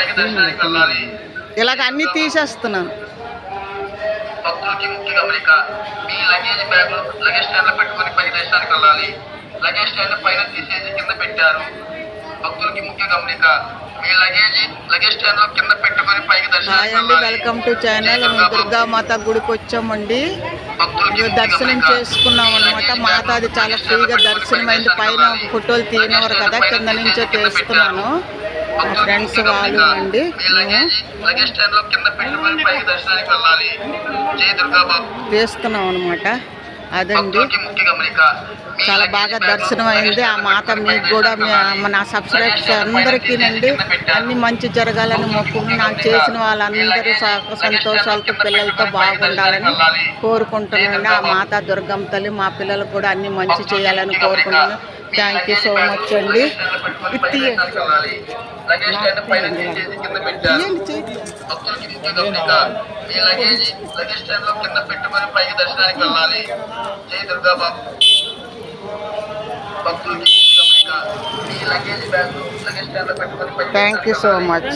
పైకి దర్శనానికి వెళ్ళాలి. ఇలాగ అన్ని తీసేస్తున్నాను. భక్తులకి ముఖ్య గమనిక, మీ లగేజ్ బ్యాగులు లగేజ్ స్టాండ్ లో పెట్టుకొని పైకి దర్శనానికి వెళ్ళాలి. లగేజ్ స్టాండ్ పైన తీసేసి కింద పెట్టారు. భక్తులకి ముఖ్య గమనిక, మీ లగేజ్ స్టాండ్ లో కింద పెట్టుకొని పైకి దర్శనానికి వెళ్ళాలి. Welcome to channel. దుర్గామాత గుడికి వచ్చామండి. దర్శనం చేసుకున్నాం అనమాట. మాతాది చాలా ఫ్రీగా దర్శనం అయింది. పైన ఫోటోలు తీయనివారు కదా, కింద నుంచో తీస్తున్నాను. మా ఫ్రెండ్స్ వాళ్ళు అండి. తీస్తున్నాం అనమాట. అదండి, చాలా బాగా దర్శనం అయింది. ఆ మాత మీకు కూడా నా సబ్స్క్రైబర్స్ అందరికీ నండి అన్ని మంచి జరగాలని మొక్కుకుని నాకు చేసిన వాళ్ళందరూ సంతోషాలతో పిల్లలతో బాగుండాలని కోరుకుంటున్నాను. ఆ మాత దుర్గమ్మ తల్లి మా పిల్లలకు కూడా అన్ని మంచి చేయాలని కోరుకుంటున్నాను. థ్యాంక్ యూ సో మచ్ అండి. Thank you so much.